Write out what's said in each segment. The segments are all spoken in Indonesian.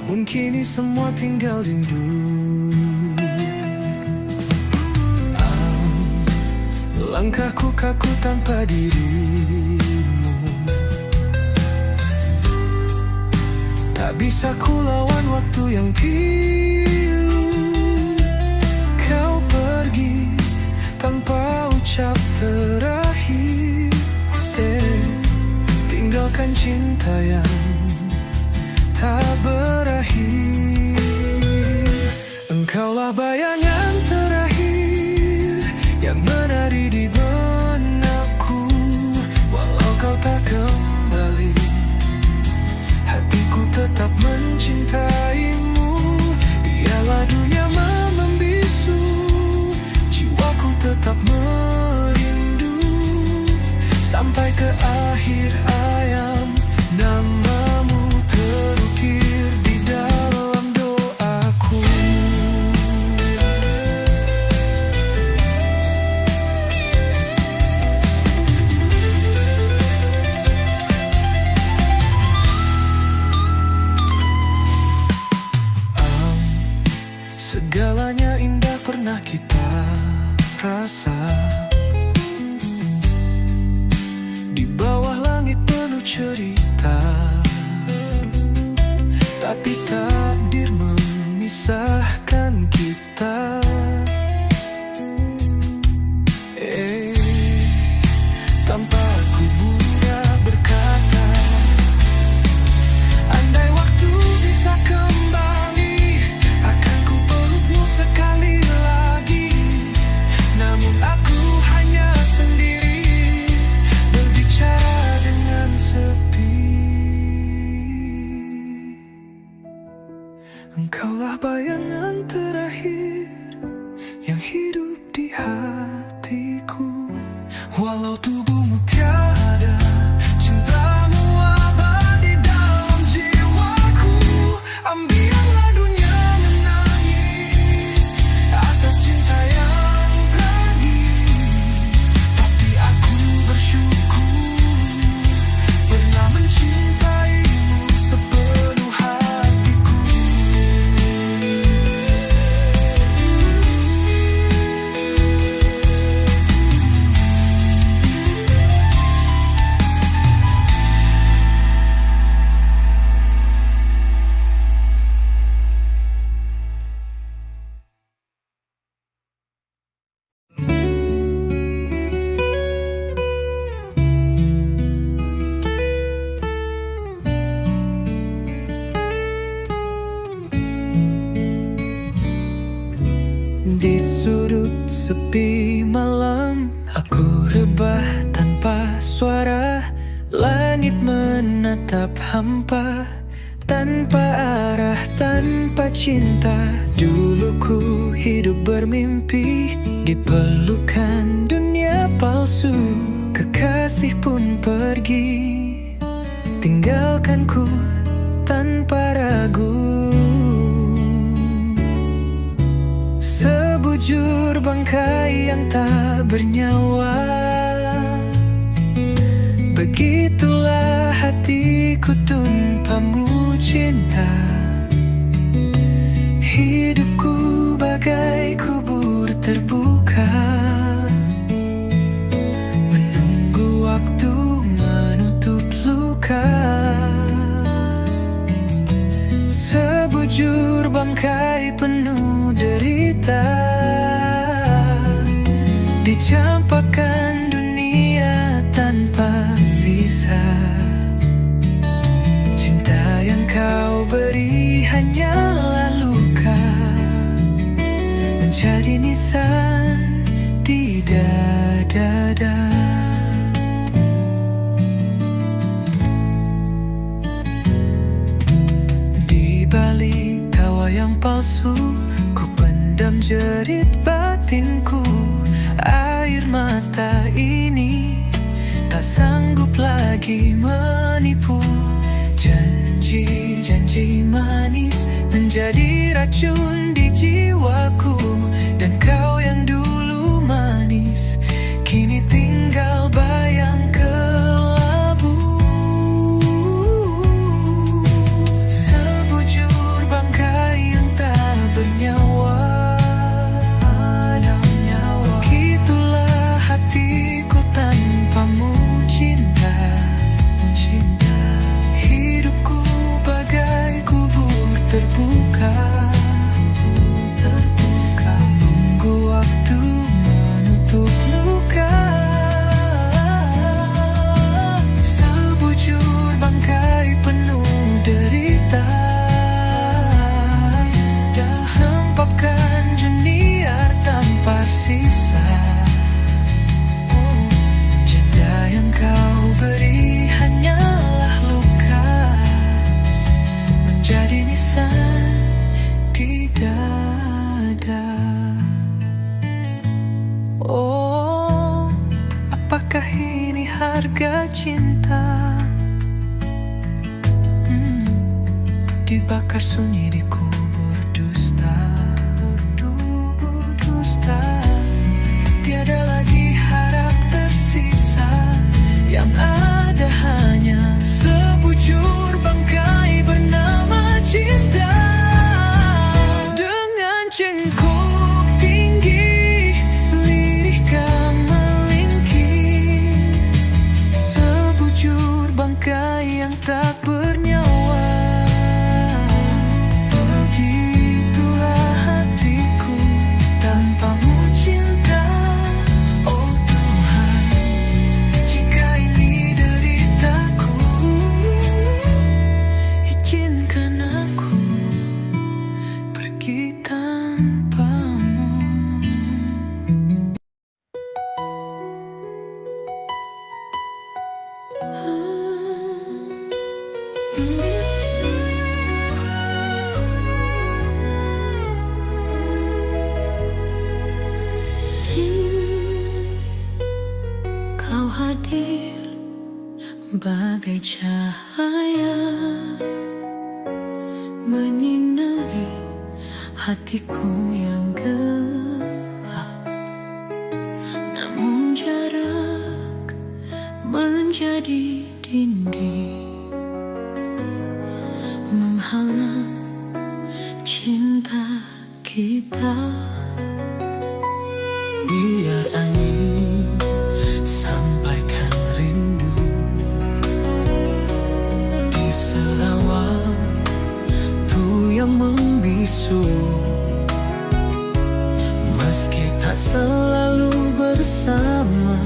Namun kini semua tinggal rindu. Langkahku kaku tanpa dirimu. Tak bisa ku lawan waktu yang pilu. Kau pergi tanpa ucap terakhir, tinggalkan cinta yang tak berakhir. Engkaulah bayangan terakhir yang menari di benakku. Walau kau tak kembali, hatiku tetap mencintaimu. Biarlah dunia membisu, jiwaku tetap merindu. Sampai ke akhir hayat, namamu terukir di dalam doaku. Segalanya indah pernah kita rasa. Di bawah langit penuh cerita, tapi takdir memisahkan kita. Tanpa aku mudah berkata, andai waktu bisa kembali, akan ku pelukmu sekali lagi. Namun aku hanya sendiri, berbicara dengan sepi. Engkaulah bayangan terakhir yang hidup di hatiku. Walau tubuhmu tiada, cintamu abadi dalam jiwaku. Ambillah dunia menangis atas cinta yang tragis, tapi aku bersyukur pernah mencintaimu sepenuh hatiku. Di sudut sepi malam, aku rebah tanpa suara. Langit menatap hampa, tanpa arah, tanpa cinta. Dulu ku hidup bermimpi di pelukan dunia palsu. Kekasih pun pergi, tinggalkanku tanpa ragu. Sebujur bangkai yang tak bernyawa, begitulah hatiku tanpamu cinta. Hidupku bagai kubur terbuka, menunggu waktu menutup luka. Sebujur bangkai penuh derita, dicampakkan dunia tanpa sisa. Cinta yang kau beri hanyalah luka, menjadi nisan di dada. Di balik tawa yang palsu, ku pendam jerit batinku. Air mata ini tak sanggup lagi menipu. Janji-janji manis menjadi racun di jiwaku. Dan kau yang dulu manis, kini tinggal bayang kelabu. Sebujur dibakar sunyi di kubur dusta. Dusta. Tiada lagi harap tersisa, yang ada hanya sebujur bangkai bernama cinta. Dengan cengkok tinggi, lirikah melingkir, sebujur bangkai yang tak bernyawa. Begitulah hatiku tanpamu cinta. Oh Tuhan, jika ini deritaku, izinkan aku pergi tanpamu. Kau hadir bagai cahaya, menyinari hatiku yang gelap. Namun jarak menjadi dinding, menghalang cinta kita. Biar angin sampaikan rindu di sela waktu yang membisu. Meski tak selalu bersama,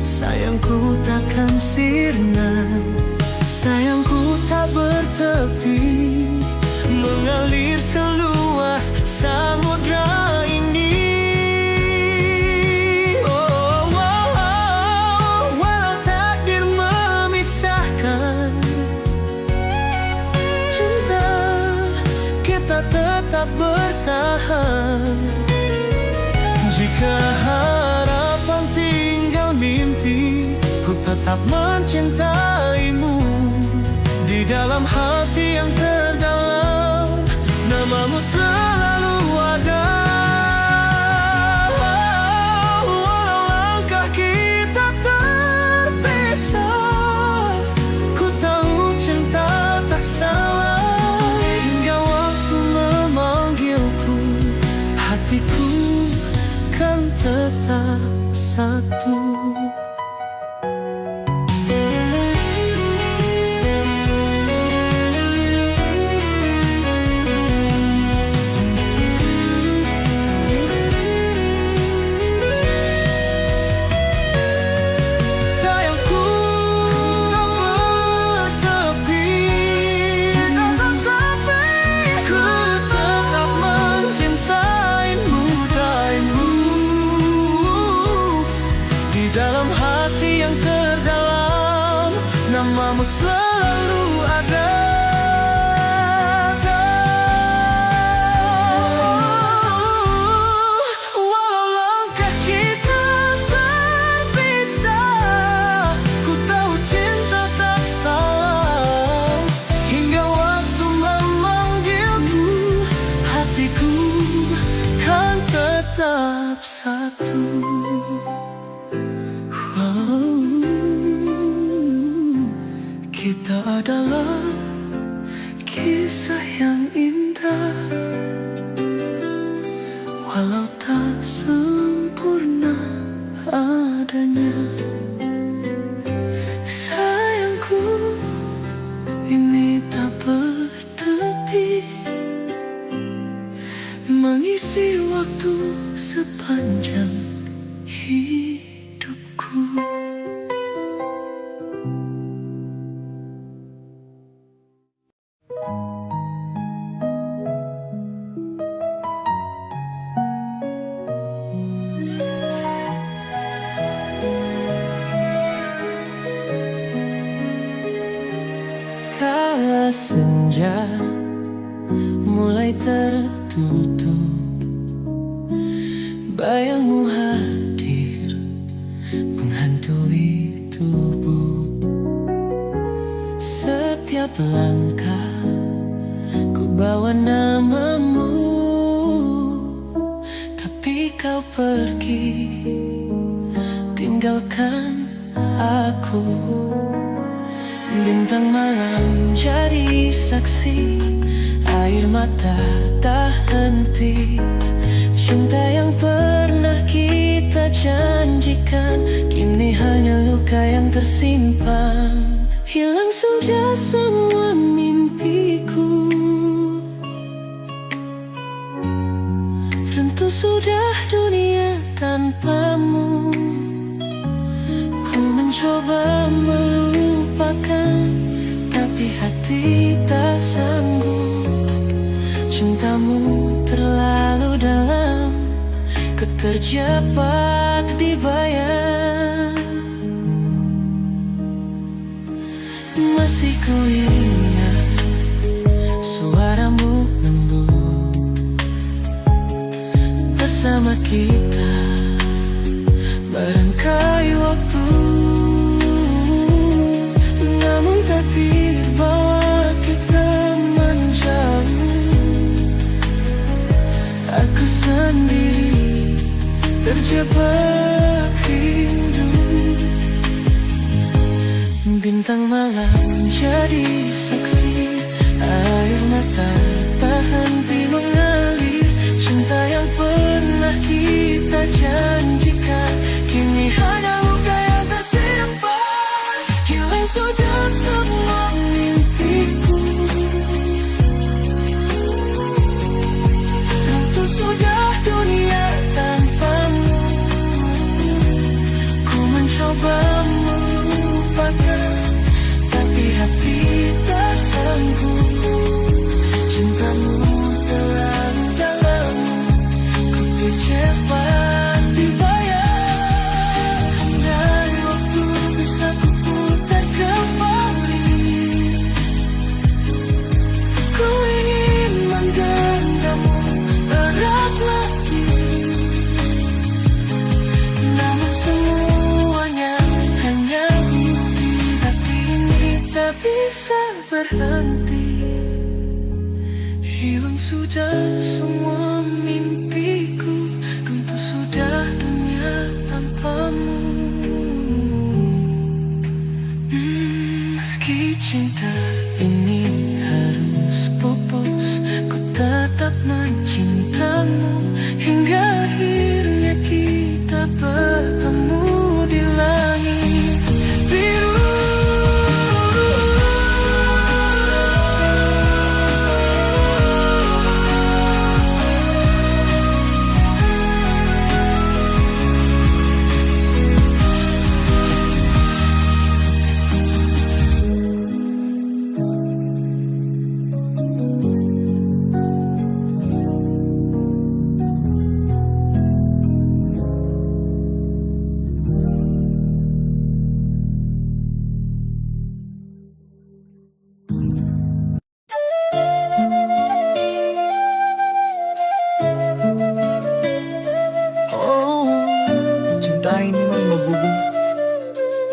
sayangku takkan sirna. Sayangku tak bertepi, mengalir seluas samudra ini. Walau takdir memisahkan, cinta kita tetap bertahan. Jika harapan tinggal mimpi, ku tetap mencintaimu. Di dalam hati yang terdalam, namamu selalu ada. Walau langkah kita terpisah, ku tahu cinta tak salah. Hingga waktu memanggilku, hatiku kan tetap satu. Dalam hati yang terdalam, namamu selalu ada. Walau langkah kita terpisah, ku tahu cinta tak salah. Hingga waktu memanggilku, hatiku kan tetap satu. Kita adalah kisah yang indah, walau tak sempurna adanya. Sayangku, ini tak bertepi, mengisi waktu sepanjang hidupku. Kala senja mulai tertutup, bayangmu hadir menghantui tubuh. Setiap langkah ku membawa namamu, tapi kau pergi, tinggalkan aku. Bintang malam jadi saksi, air mata tak henti. Cinta yang pernah kita janjikan, kini hanya luka yang tersimpan. Hilang sudah semua mimpiku, runtuh sudah dunia tanpamu. Ku mencoba melupakan, tapi hati tak sanggup. Cintamu terlalu dalam, ku terjebak di bayang. Masih ku ingat suaramu lembut bersama kita merangkai waktu. Namun takdir bawa kita menjauh. Aku sendiri terjebak rindu. Bintang malam jadi saksi, air mata tak henti mengalir. Cinta yang pernah kita janjikan, kini hanya luka yang tersimpan. Hilang sudah semua mimpiku, runtuh sudah dunia tanpamu. Ku mencoba melupakan, tapi hati tak sanggup. Cintamu terlalu dalam, ku terjebak di bayang. Andai waktu bisa ku putar kembali, ku ingin menggenggammu erat lagi. Namun semuanya hanya mimpi, hati ini tak bisa berhenti. Hilang sudah semua mimpiku, runtuh sudah dunia tanpamu. Meski cinta ini harus pupus, ku tetap mencintamu hingga akhirnya kita bertemu di langit biru. Cinta ini menggebu-gebu,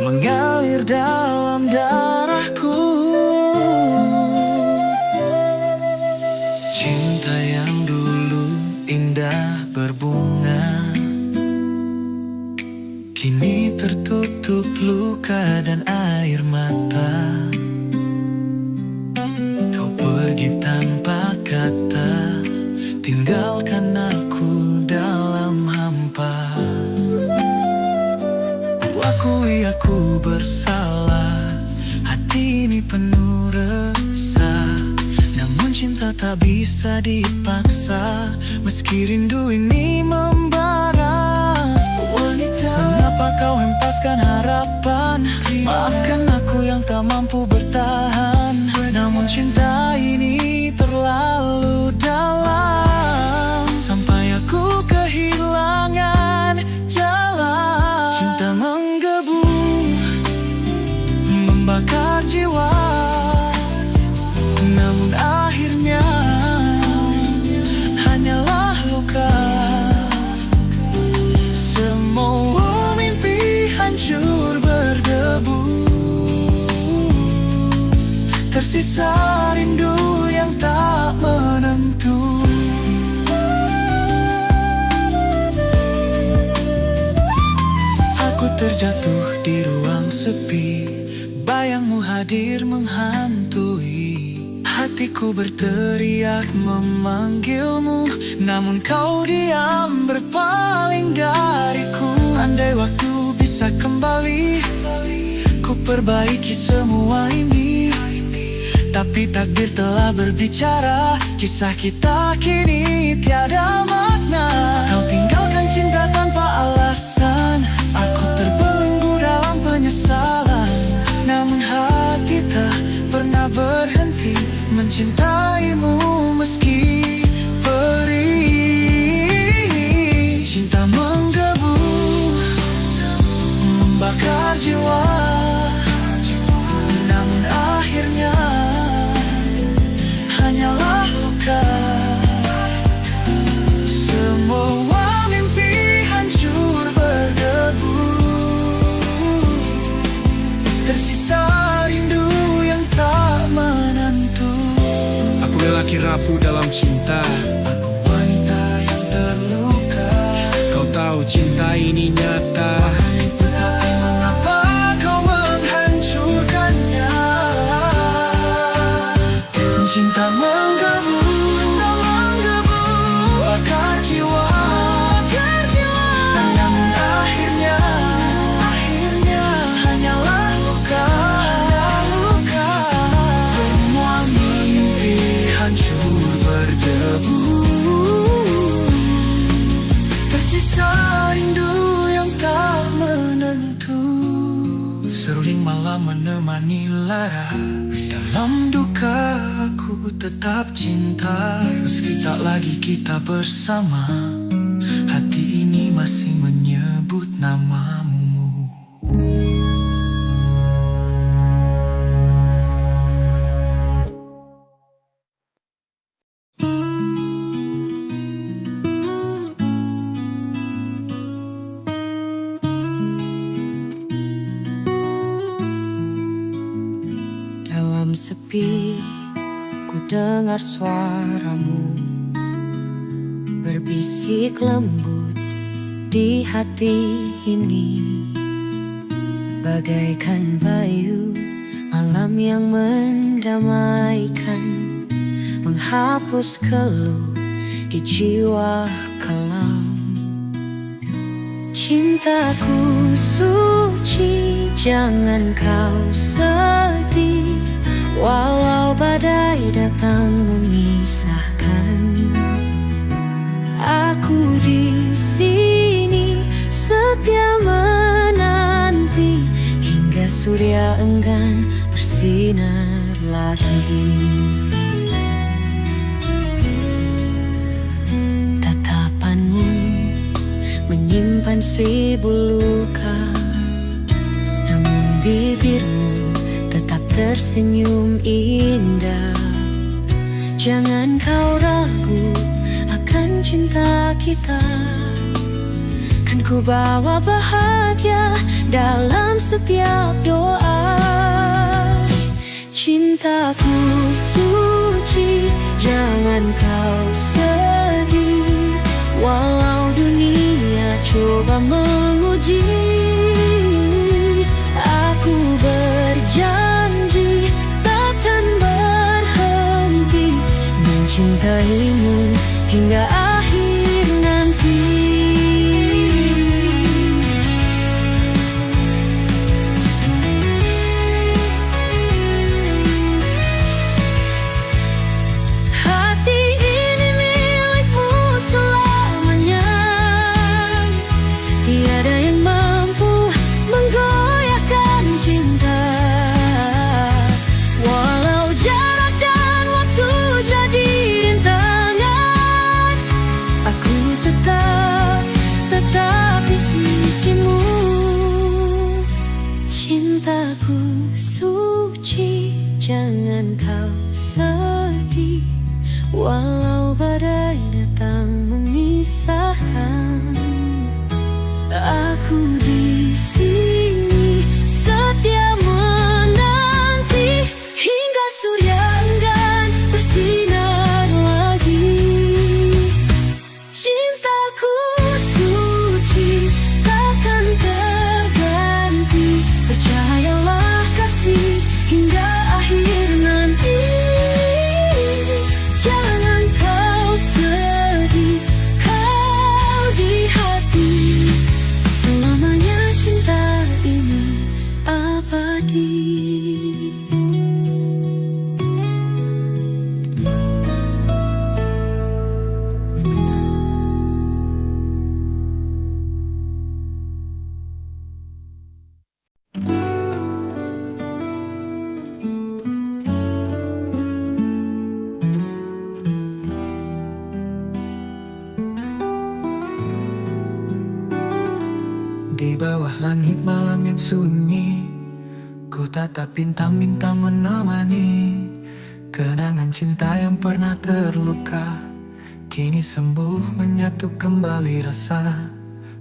mengalir dalam darahku. Cinta yang dulu indah berbunga, kini tertutup luka dan air mata. Kau pergi tanpa kata, tinggalkan aku dalam hampa. Akui aku bersalah, hati ini penuh resah. Namun cinta tak bisa dipaksa, meski rindu ini membara. Wanita, mengapa kau hempaskan harapan? Maafkan aku yang tak mampu bertahan. Namun cinta ini terlalu dalam, sampai aku kehilangan jalan. Cinta menggebu, membakar jiwa, namun akhirnya hanyalah luka. Semua mimpi hancur berdebu, tersisa rindu yang tak terjatuh di ruang sepi, bayangmu hadir menghantui. Hatiku berteriak memanggilmu, namun kau diam berpaling dariku. Andai waktu bisa kembali, ku perbaiki semua ini. Tapi takdir telah berbicara, kisah kita kini tiada makna. Kau tinggalkan cinta tanpa alasan, aku terbelenggu dalam penyesalan. Namun hati tak pernah berhenti mencintaimu meski perih. Cinta menggebu, membakar jiwa, namun akhirnya hanyalah luka. Semua mimpi hancur berdebu, tersisa rindu yang tak menentu. Aku lelaki rapuh dalam cinta, Aku wanita yang terluka. kau tahu cinta ini nyata. Tetapi mengapa kau menghancurkannya? Cinta menggebu, bakar jiwa, namun akhirnya hanyalah luka. Semua mimpi hancur berdebu, tersisa rindu yang tak menentu. Seruling malam menemani lara, dalam duka aku tetap cinta. Meski tak lagi kita bersama, hati ini masih menyebut namamu. Dalam sepi, ku dengar suaramu berbisik lembut di hati ini, bagaikan bayu malam yang mendamaikan, menghapus keluh di jiwa kelam. Cintaku suci, jangan kau sedih, walau badai datang memisahkan. Aku di sini setia menanti hingga surya enggan bersinar lagi. Tatapanmu menyimpan seribu luka, namun bibirmu tetap tersenyum indah. Jangan kau ragu akan cinta kita, kan ku bawa bahagia dalam setiap doa. Cintaku suci, jangan kau sedih, walau dunia coba menguji. Aku berjanji takkan berhenti mencintaimu hingga akhir nanti. Hati ini milikmu selamanya, tiada yang mampu menggoyahkan cinta. Walau jarak dan waktu jadi rintangan, aku tetap di sisimu. Cintaku suci, jangan kau sedih, walau badai datang memisahkan. Aku di sini setia menanti hingga surya enggan bersinar lagi. Cintaku suci takkan terganti. yang sunyi, ku tatap bintang-bintang menemani kenangan cinta yang pernah terluka. Kini sembuh menyatu kembali rasa.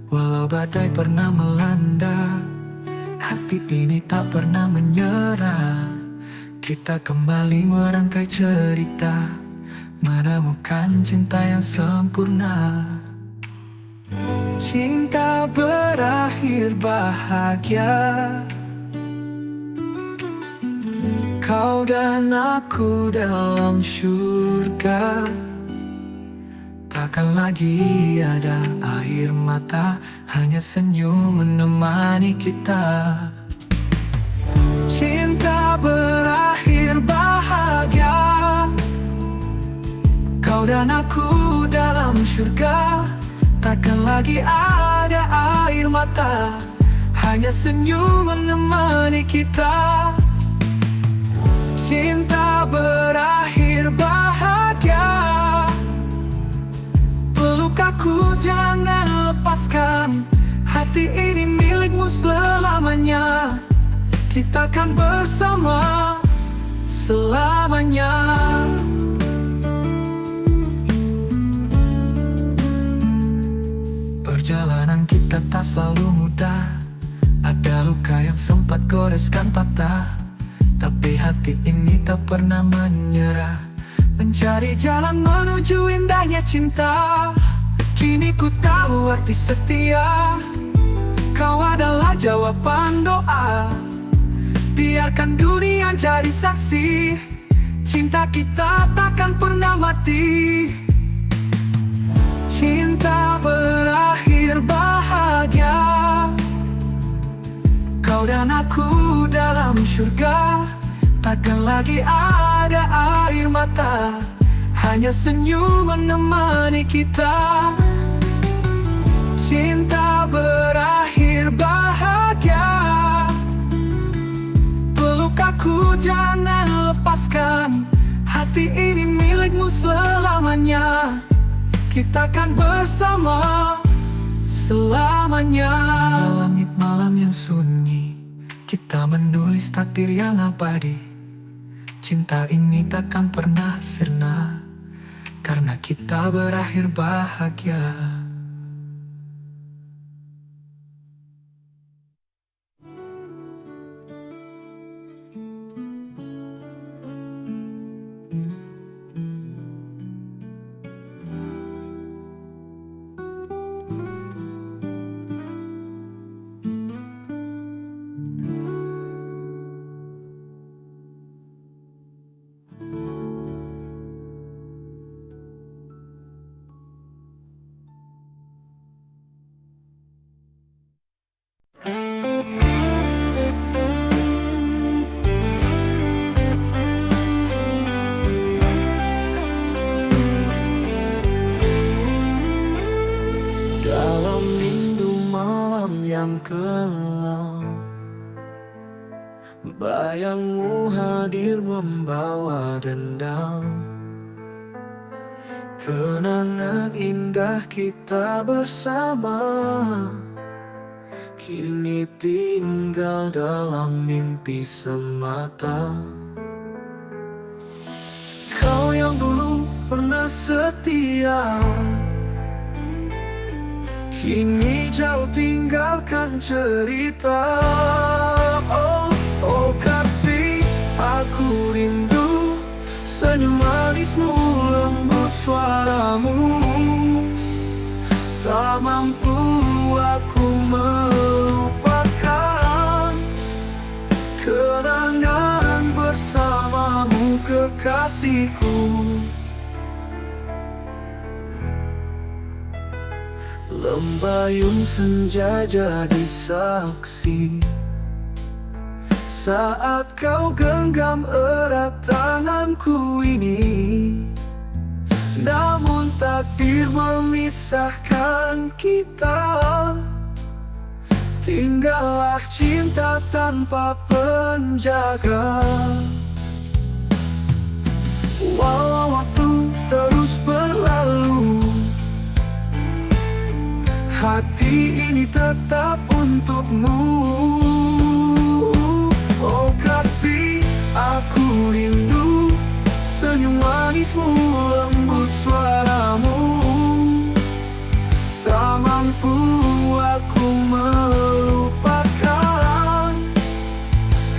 Walau badai pernah melanda, hati ini tak pernah menyerah. Kita kembali merangkai cerita, menemukan cinta yang sempurna. Cinta berakhir bahagia, kau dan aku dalam surga. Takkan lagi ada air mata, hanya senyum menemani kita. Cinta berakhir bahagia, kau dan aku dalam surga. Takkan lagi ada air mata, hanya senyum menemani kita. Cinta berakhir bahagia, peluk aku jangan lepaskan. Hati ini milikmu selamanya. Kita akan bersama selamanya. Perjalanan kita tak selalu mudah, ada luka yang sempat goreskan patah. Tapi hati ini tak pernah menyerah, mencari jalan menuju indahnya cinta. Kini ku tahu arti setia, kau adalah jawaban doa. Biarkan dunia jadi saksi, cinta kita takkan pernah mati. Cinta berakhir bahagia, kau dan aku dalam surga. Takkan lagi ada air mata, hanya senyum menemani kita. Cinta berakhir bahagia, peluk aku jangan lepaskan. Hati ini milikmu selamanya. Kita akan bersama selamanya. Langit malam yang sunyi, kita menulis takdir yang abadi. Cinta ini takkan pernah sirna, karena kita berakhir bahagia. Dalam rindu malam yang kelam, bayangmu hadir membawa dendam. Kenangan indah kita bersama kini tinggal dalam mimpi semata. Kau yang dulu pernah setia, kini jauh tinggalkan cerita. Oh, oh kasih, aku rindu senyum manismu, lembut suaramu. Tak mampu aku melupakan kenangan bersamamu, kekasihku. Lembayung senja jadi saksi saat kau genggam erat tanganku ini. Namun takdir memisahkan kita, tinggallah cinta tanpa penjaga. Walau waktu terus berlalu, hati ini tetap untukmu. Oh kasih, aku rindu senyum manismu, lembut suaramu. Tak mampu aku melupakan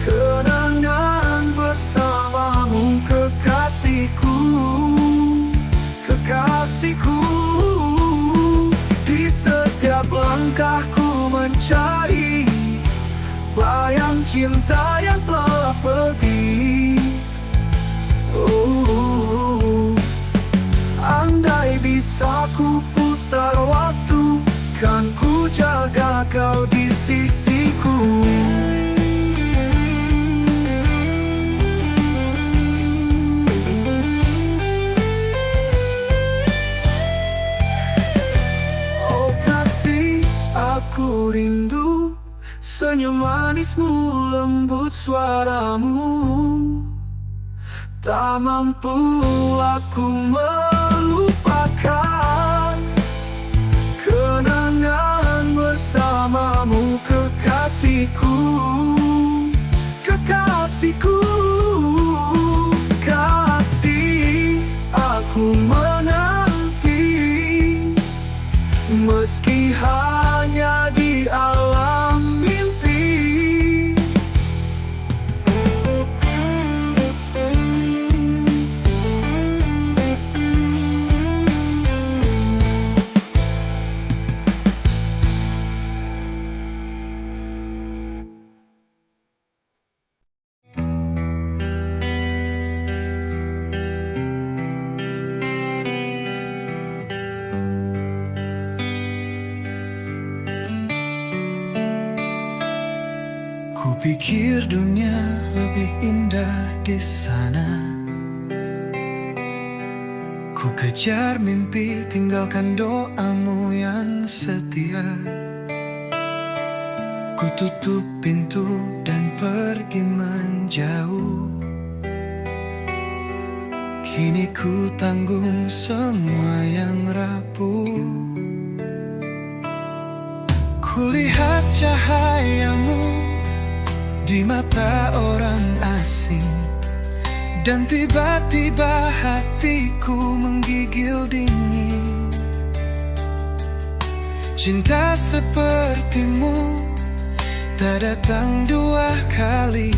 kenangan bersamamu, kekasihku, kekasihku. Di setiap langkahku mencari bayang cinta yang telah pergi. Andai bisa ku putar waktu, kan ku jaga kau di sisiku. Oh kasih, aku rindu senyum manismu, lembut suaramu. Tak mampu aku melupakan kenangan bersamamu, kekasihku, kekasihku. Kasih, aku menanti meski hanya di alam mimpi. Kupikir dunia lebih indah di sana. Ku kejar mimpi, tinggalkan doamu yang setia. Ku tutup pintu dan pergi menjauh. Kini ku tanggung semua yang rapuh. Kulihat cahayamu di mata orang asing, dan tiba-tiba hatiku menggigil dingin. Cinta sepertimu tak datang dua kali.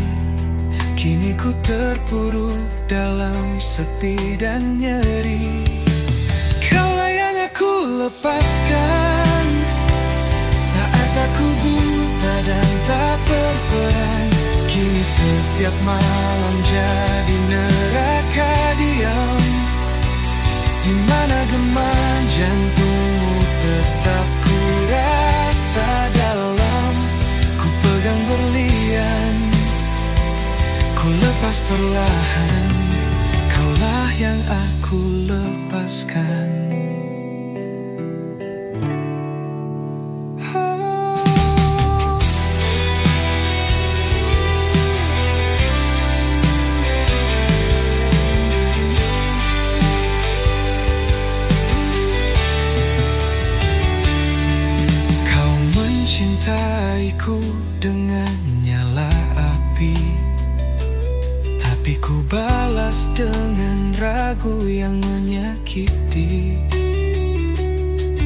Kini ku terpuruk dalam sepi dan nyeri. Kaulah yang aku lepaskan saat aku buta dan tak berperan. Kini setiap malam jadi neraka diam, di mana gema jantungmu tetap ku rasa dalam. Ku pegang berlian, ku lepas perlahan. Kaulah yang aku lepaskan. Cintaiku dengan nyala api, tapi ku balas dengan ragu yang menyakiti.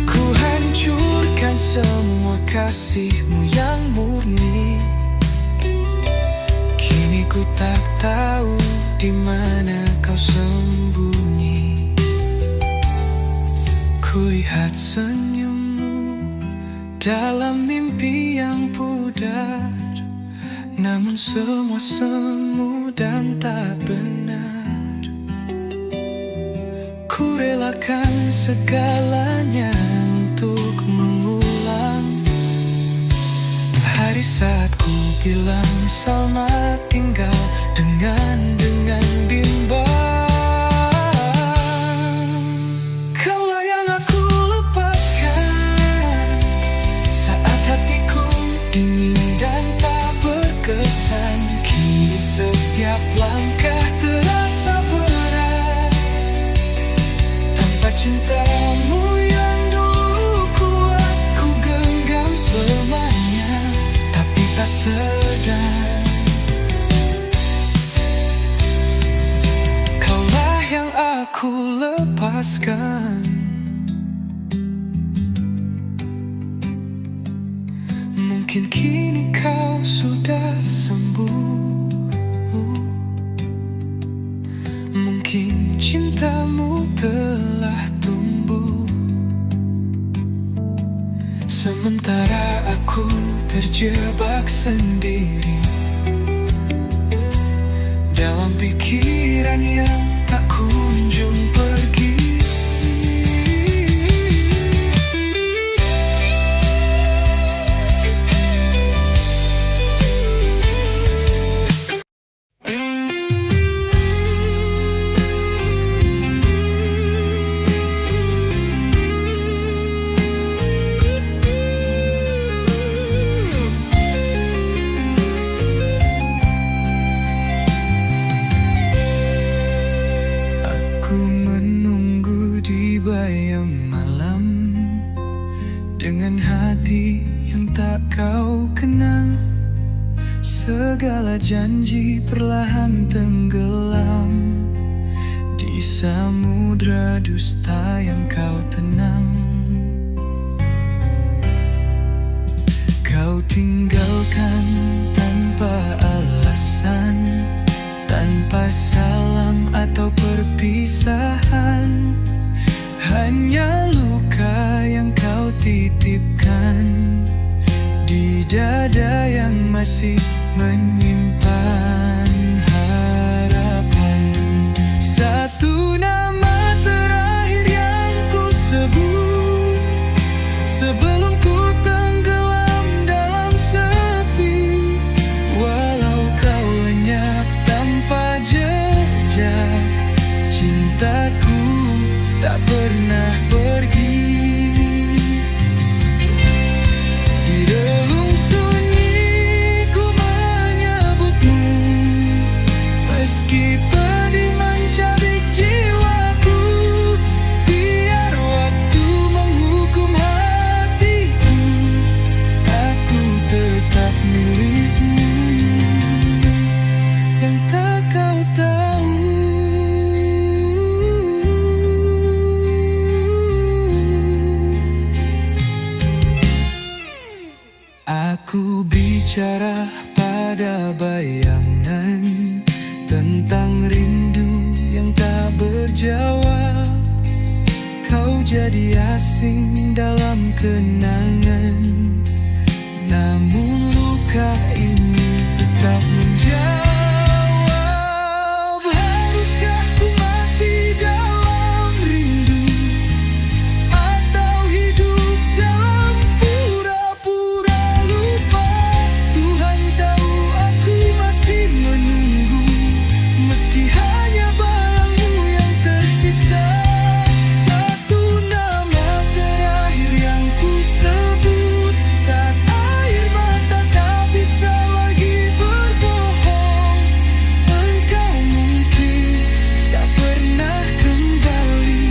Ku hancurkan semua kasihmu yang murni. Kini ku tak tahu di mana kau sembunyi. Kulihat senyummu dalam mimpi yang pudar, namun semua semu dan tak benar. Ku relakan segalanya untuk mengulang hari saat ku bilang selamat tinggal dengan bimbang. Kaulah yang aku lepaskan saat hatiku dingin dan tak berkesan. Kini setiap langkah terasa berat tanpa cintamu yang dulu kuat. Ku genggam selamanya, tapi tak sedar aku lepaskan. Mungkin kini kau sudah sembuh, mungkin cintamu telah tumbuh. Sementara aku terjebak sendiri dalam pikiran yang tak kunjung pergi. Aku menunggu di bayang malam dengan hati yang tak kau kenang. Segala janji perlahan tenggelam di samudra dusta yang kau tenang. Kau tinggalkan tanpa alasan, tanpa salam atau perpisahan. Hanya luka yang kau titipkan di dada yang masih menyimpan harapan. Satu nama terakhir yang ku sebut sebelum ku tenggelam dalam sepi. Walau kau lenyap tanpa jejak, cintaku tak pernah pergi. Di relung sunyi ku menyebutmu, meski pedih mencabik jiwaku. Biar waktu menghukum hatiku, aku tetap milikmu. Yang tak kau tahu, aku bicara pada bayangan tentang rindu yang tak berjawab. Kau jadi asing dalam kenangan, namun luka ini tetap menjawab. Haruskah ku mati dalam rindu, atau hidup dalam pura-pura lupa? Tuhan tahu aku masih menunggu, meski hanya bayangmu yang tersisa. Satu nama terakhir yang ku sebut saat air mata tak bisa lagi berbohong. Engkau mungkin tak pernah kembali,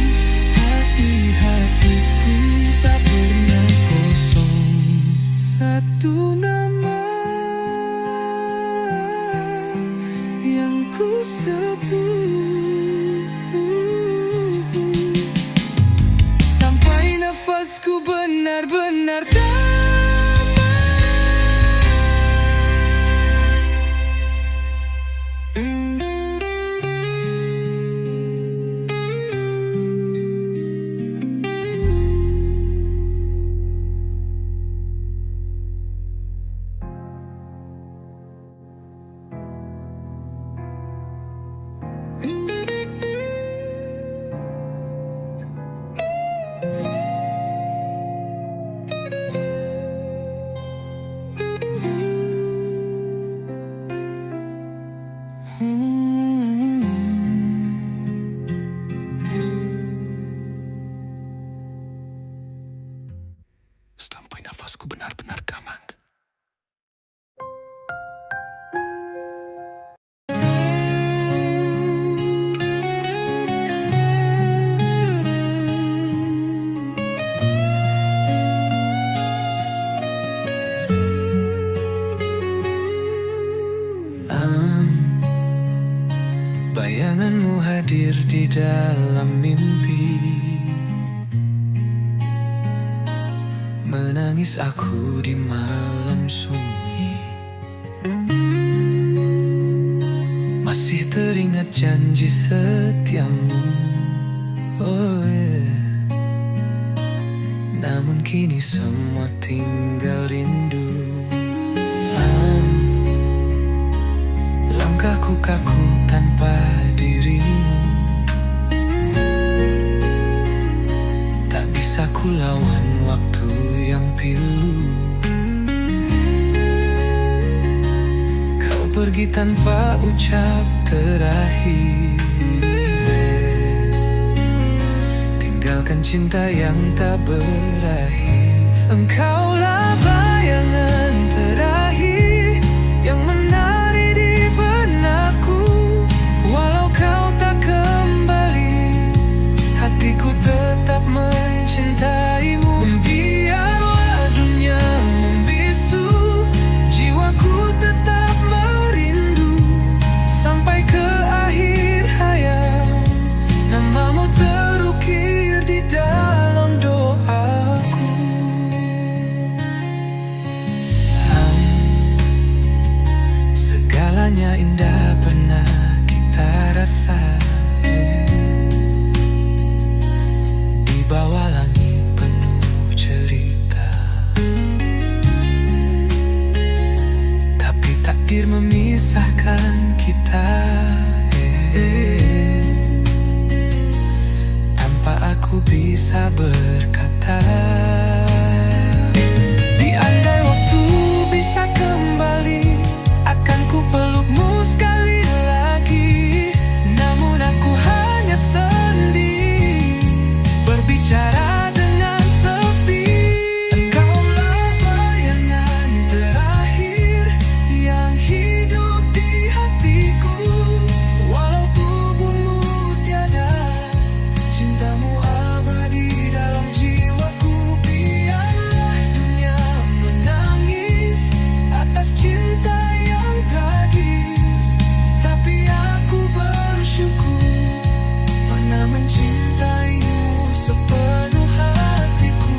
hati-hatiku tak pernah kosong. Satu nama yang ku sebut sampai nafasku benar-benar damai. Sampai nafasku benar-benar gaman. Bayanganmu hadir di dalam mimpi. Menangis aku di malam sunyi. Masih teringat janji setiamu. Oh yeah. Namun kini semua tinggal rindu. Langkahku kaku tanpa dirimu. Tak bisa ku lawan waktu yang pilu. Kau pergi tanpa ucap terakhir. Tinggalkan cinta yang tak berakhir. Engkaulah bayangan terakhir yang menari di benakku. Walau kau tak kembali, hatiku tetap mencintaimu. Biarlah dunia membisu, jiwaku tetap merindu. Sampai ke akhir hayat, namamu terukir di dalam doaku. Segalanya indah pernah kita rasa. Di bawah langit penuh cerita. Tapi takdir memisahkan kita. Tanpa aku bisa berkata. Di andai waktu bisa kembali, akan ku pelukmu sekali lagi. Namun aku hanya sendiri, berbicara dengan sepi. Engkaulah bayangan terakhir yang hidup di hatiku. Walau tubuhmu tiada, cintamu abadi dalam jiwaku. Biarlah dunia menangis atas cinta yang tragis, tapi aku bersyukur pernah mencintaimu sepenuh hatiku.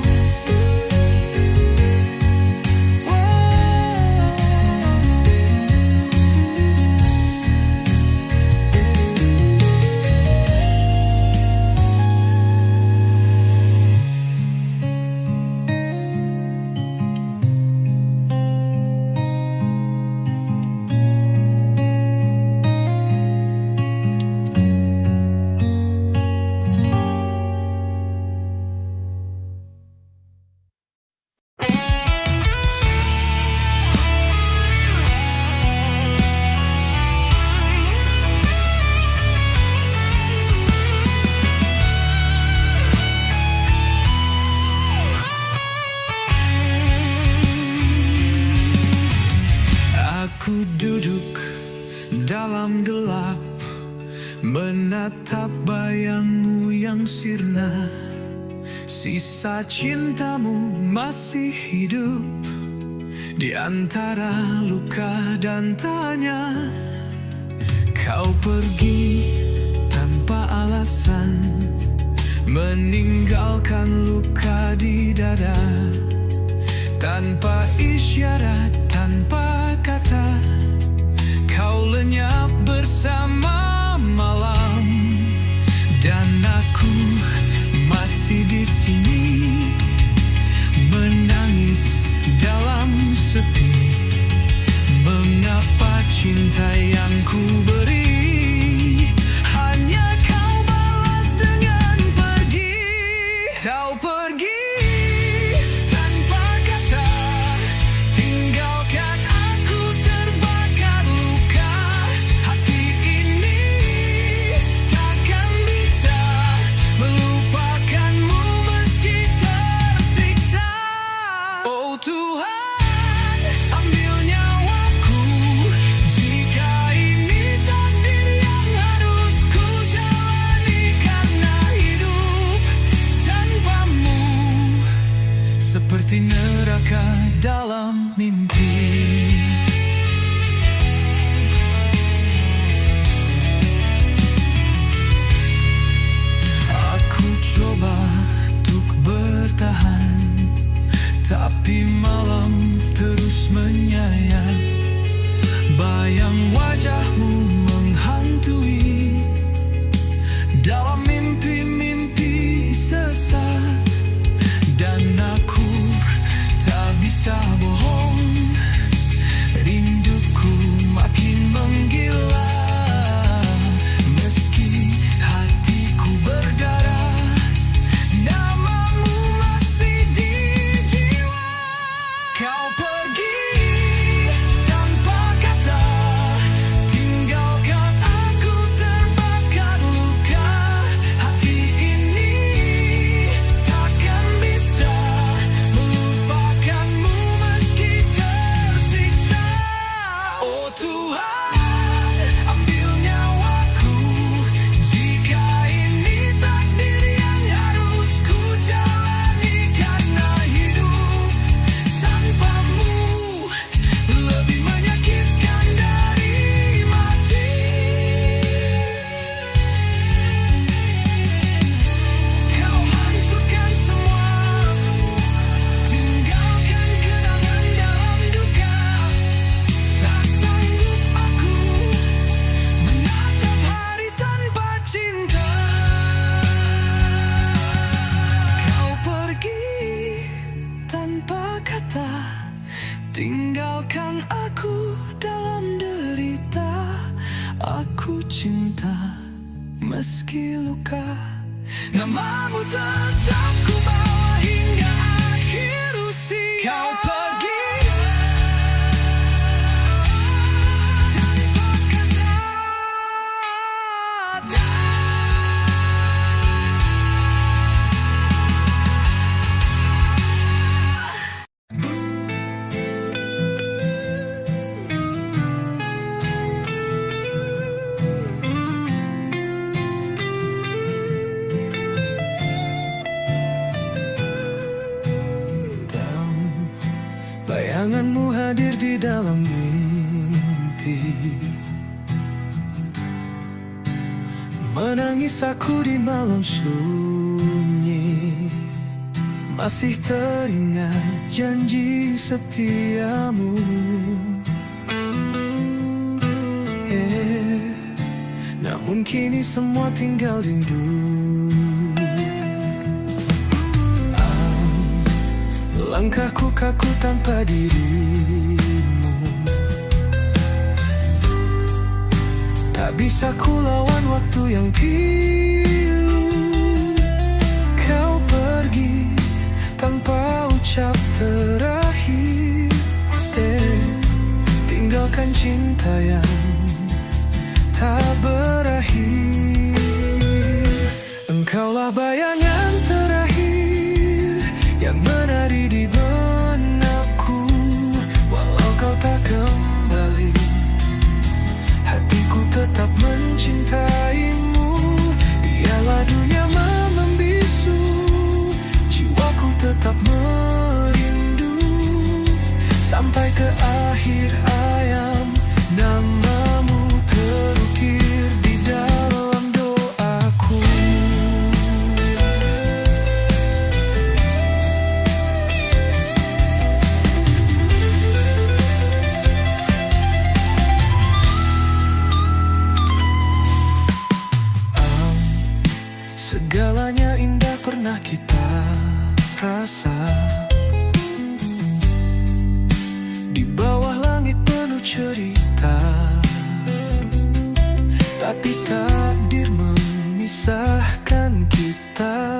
Aku duduk dalam gelap, menatap bayangmu yang sirna. Sisa cintamu masih hidup di antara luka dan tanya. Kau pergi tanpa alasan, meninggalkan luka di dada. Tanpa isyarat, tanpa kata, kau lenyap bersama malam. Dan aku masih di sini, menangis dalam sepi. Mengapa cinta yang ku beri hanya kau balas dengan pergi? Kau pergi tanpa kata, tinggalkan aku terbakar luka. Hati ini takkan bisa melupakanmu meski tersiksa. Oh Tuhan, ambil nyawaku jika ini takdir yang harus ku jalani. Karena hidup tanpamu seperti neraka dalam mimpi. meski luka. Namamu tetap ku bawa hingga akhir usia. Kau pergi tanpa kata. Bayanganmu hadir di dalam mimpi. Menangis aku di malam sunyi. Masih teringat janji setiamu. Namun kini semua tinggal rindu. Langkahku kaku tanpa dirimu. Tak bisa ku lawan waktu yang pilu. Kau pergi tanpa ucap terakhir. Tinggalkan cinta yang tak berakhir. Engkaulah bayangan terakhir yang menari di benakku. Walau kau tak kembali, hatiku tetap mencintaimu. Biarlah dunia membisu, jiwaku tetap merindu. Sampai ke akhir hayat, namamu terukir di dalam doaku. Segalanya indah pernah kita rasa. Di bawah langit penuh cerita. Tapi takdir memisahkan kita.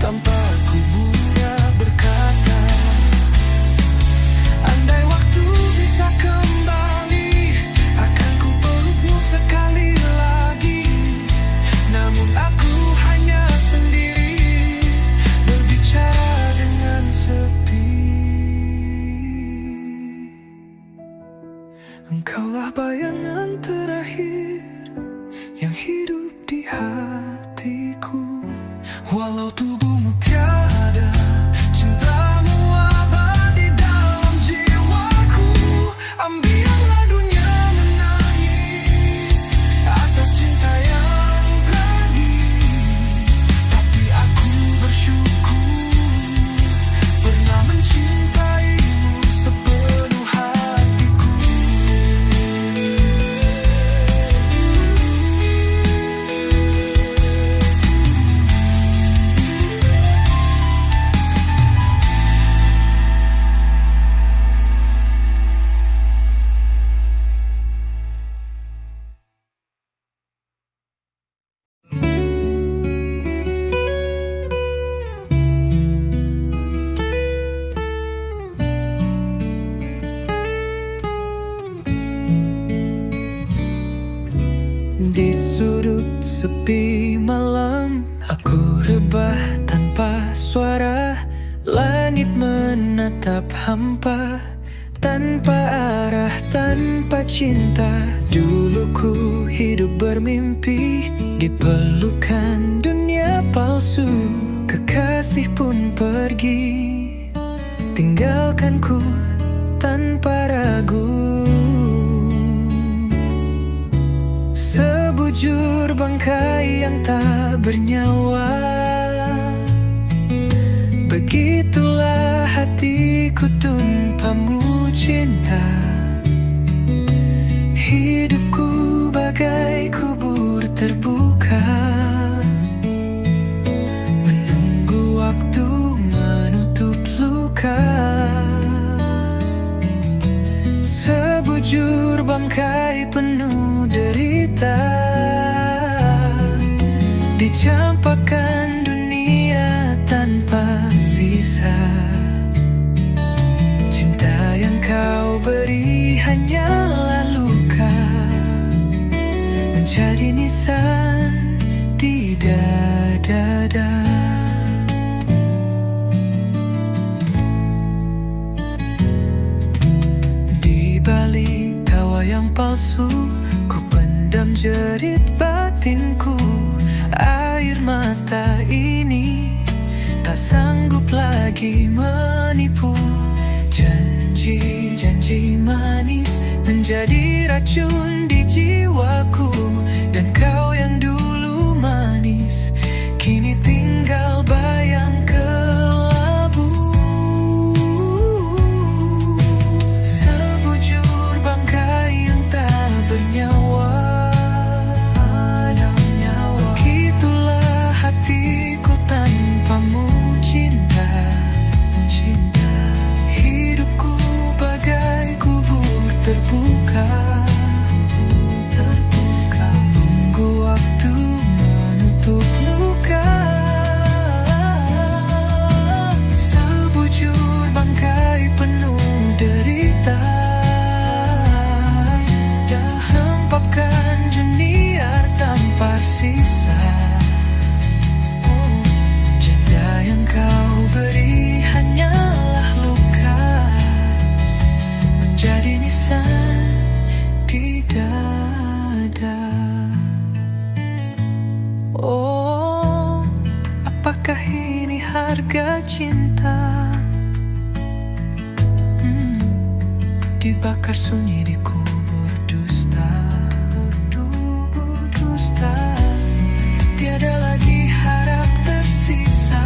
Tanpa aku mudah berkata, andai waktu bisa kembali, akan ku pelukmu sekali lagi. Namun aku hanya sendiri, berbicara dengan sepi. Engkaulah bayangan terakhir yang hidup di hatiku. Walau tubuhmu tiada, cintamu abadi dalam jiwaku. Ambillah dunia menangis atas cinta yang tragis. Tapi aku bersyukur pernah mencintaimu sepenuh hatiku. Di sudut sepi malam, aku rebah tanpa suara. Langit menatap hampa, tanpa arah, tanpa cinta. Dulu ku hidup bermimpi di pelukan dunia palsu. Kekasih pun pergi, tinggalkanku tanpa ragu. Sebujur bangkai yang tak bernyawa. Begitulah hatiku tanpamu cinta. Hidupku bagai kubur terbuka, menunggu waktu menutup luka. Sebujur Sebujur bangkai penuh derita, dicampakkan dunia tanpa sisa. Cinta yang kau beri hanyalah luka, menjadi nisan di dada. Di balik tawa yang palsu, ku pendam jerit batinku. Air mata ini tak sanggup lagi menipu. Janji-janji manis menjadi racun di jiwaku. Dan kau yang dulu manis kini tinggal bayang kelabu. Sebujur bangkai yang tak bernyawa, begitulah hatiku tanpamu cinta. Hidupku bagai kubur terbuka, menunggu waktu menutup luka. Sebujur bangkai penuh derita, sempapkan jeniar tanpa sisa. Janda yang kau beri hanyalah luka, menjadi nisan di dada. Oh, apakah ini harga cinta? Dibakar sunyi di kubur dusta. Tiada lagi harap tersisa,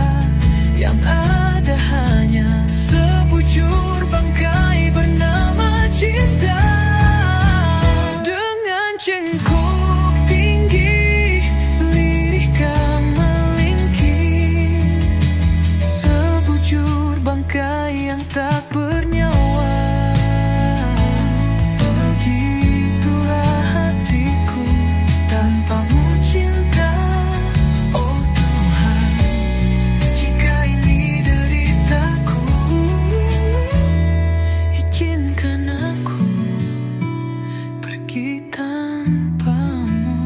yang ada hanya sebujur bangkai bernama cinta. Dengan cengkok tinggi, lirika melingkir, sebujur bangkai yang tak bernyawa. Begitulah hatiku tanpamu cinta. Oh Tuhan, jika ini deritaku, izinkan aku pergi tanpamu.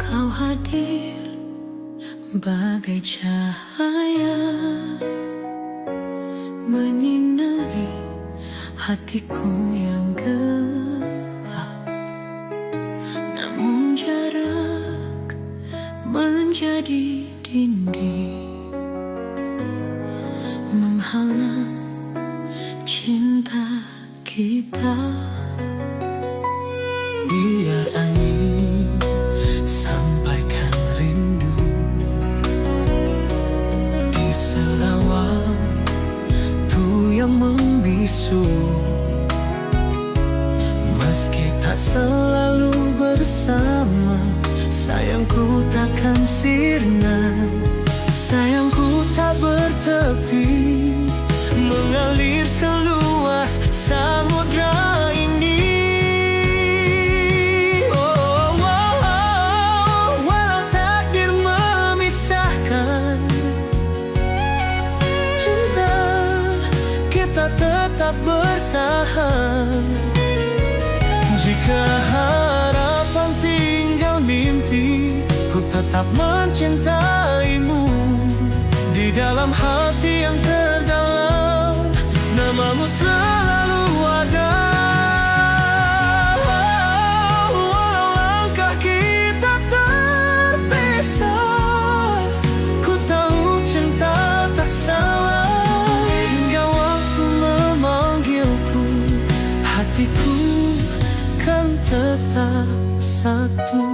Kau hadir bagai cahaya, menyinari hatiku yang gelap. Namun jarak menjadi dinding, menghalang cinta kita. Biar angin sampaikan rindu di sela waktu yang membisu. Meski tak selalu bersama, sayangku takkan sirna. Sayangku tak bertepi, mengalir seluas samudra ini. Walau takdir memisahkan, cinta kita tetap bertahan. Jika harapan tinggal mimpi, ku tetap mencintaimu. Di dalam hati yang terdalam, namamu selalu ada. Walau langkah kita terpisah, ku tahu cinta tak salah. Hingga waktu memanggilku, hatiku kan tetap satu.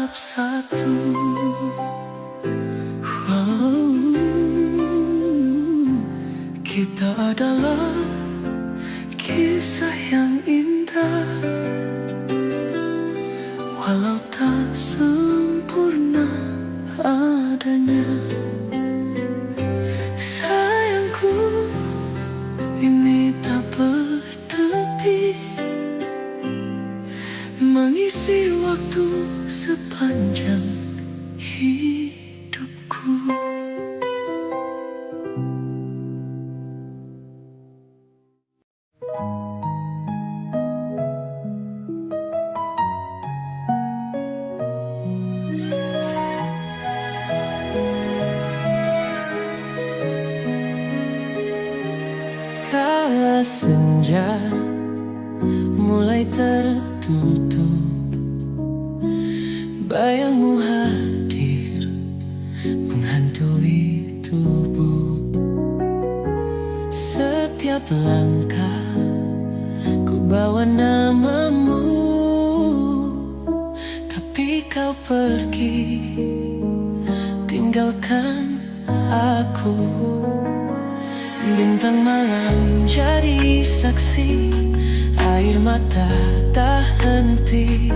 tetap satu. Wow, kita adalah kisah yang indah, walau tak sempurna adanya. Sayangku, ini tak bertepi, mengisi waktu sepanjang hidupku. Kala senja mulai tertutup, bayangmu hadir menghantui tubuh. Setiap langkah ku bawa namamu, tapi kau pergi tinggalkan aku. Bintang malam jadi saksi, air mata tak henti.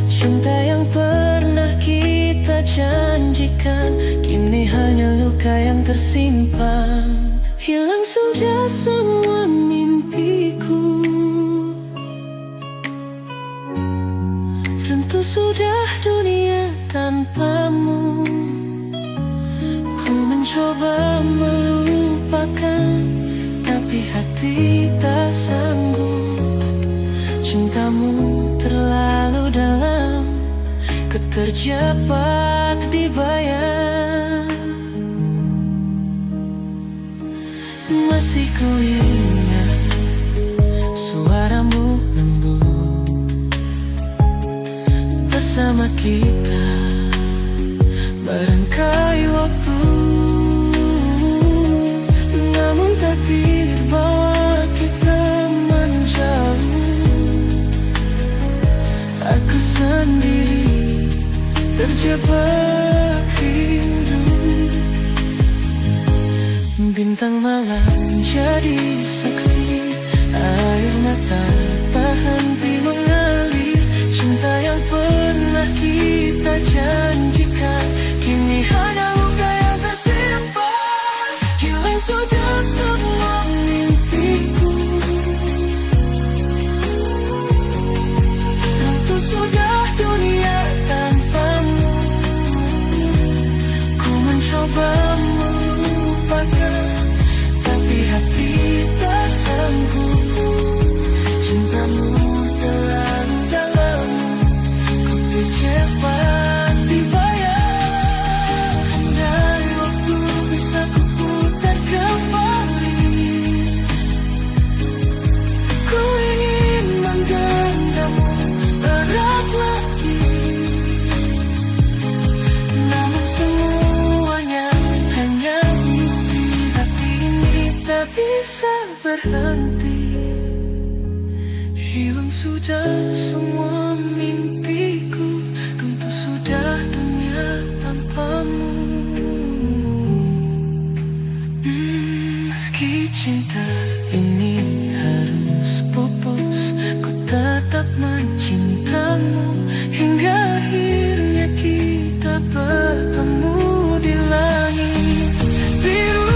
Cinta yang pernah kita janjikan, kini hanya luka yang tersimpan. Hilang sudah semua mimpiku, runtuh sudah dunia tanpamu. Ku mencoba melupakan, tapi hati tak sanggup. Cintamu terlalu dalam, ku terjebak di bayang. Masih ku ingat suaramu lembut bersama kita merangkai waktu. Namun takdir bawa kita menjauh. Aku sendiri terjebak rindu. Bintang malam jadi saksi, air mata tak henti mengalir. Cinta yang pernah kita janjikan, kini hanya luka yang tersimpan. Hilang sudah semua mimpiku, runtuh sudah dunia tanpamu. Ku mencoba melupakan, tapi hati tak sanggup. Cintamu terlalu dalam, ku terjebak di bayang. Dari waktu bisa ku putar kembali, ku ingin menggenggammu erat lagi. Namun semuanya hanya mimpi, hati ini tak bisa berhenti. Hilang sudah semua mimpiku, runtuh sudah dunia tanpamu. Meski cinta ini harus pupus, ku tetap mencintamu hingga akhirnya kita bertemu di langit biru.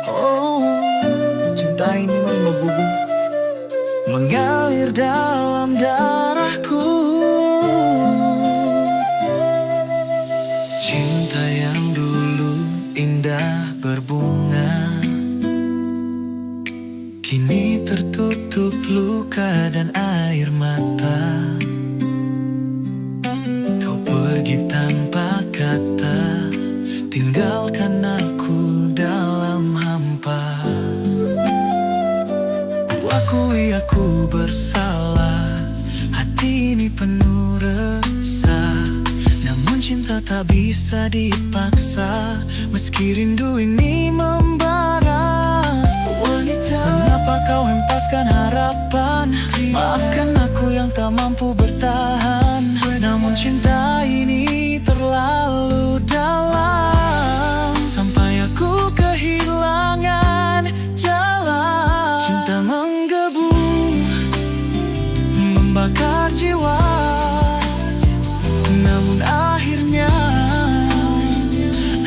Oh, cinta ini menggebu-gebu, mengalir dalam darahku. Cinta yang dulu indah berbunga, luka dan air mata. Kau pergi tanpa kata, tinggalkan aku dalam hampa. Ku akui aku bersalah, hati ini penuh resah. Namun cinta tak bisa dipaksa, meski rindu ini membara. Wanita, mengapa kau hempaskan harapan? Maafkan aku yang tak mampu bertahan. Namun cinta ini terlalu dalam, sampai aku kehilangan jalan. Cinta menggebu, membakar jiwa, namun akhirnya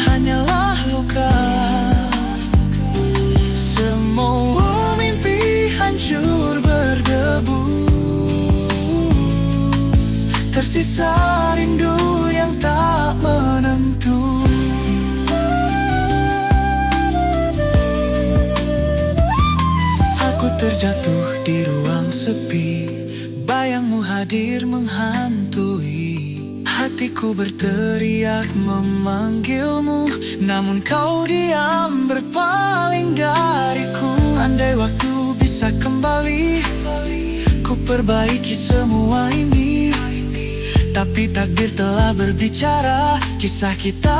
hanyalah luka. Semua mimpi hancur berdebu, tersisa rindu yang tak menentu. Aku terjatuh di ruang sepi, bayangmu hadir menghantui. Hatiku berteriak memanggilmu, namun kau diam berpaling dariku. Andai waktu bisa kembali, ku perbaiki semua ini. Tapi takdir telah berbicara, kisah kita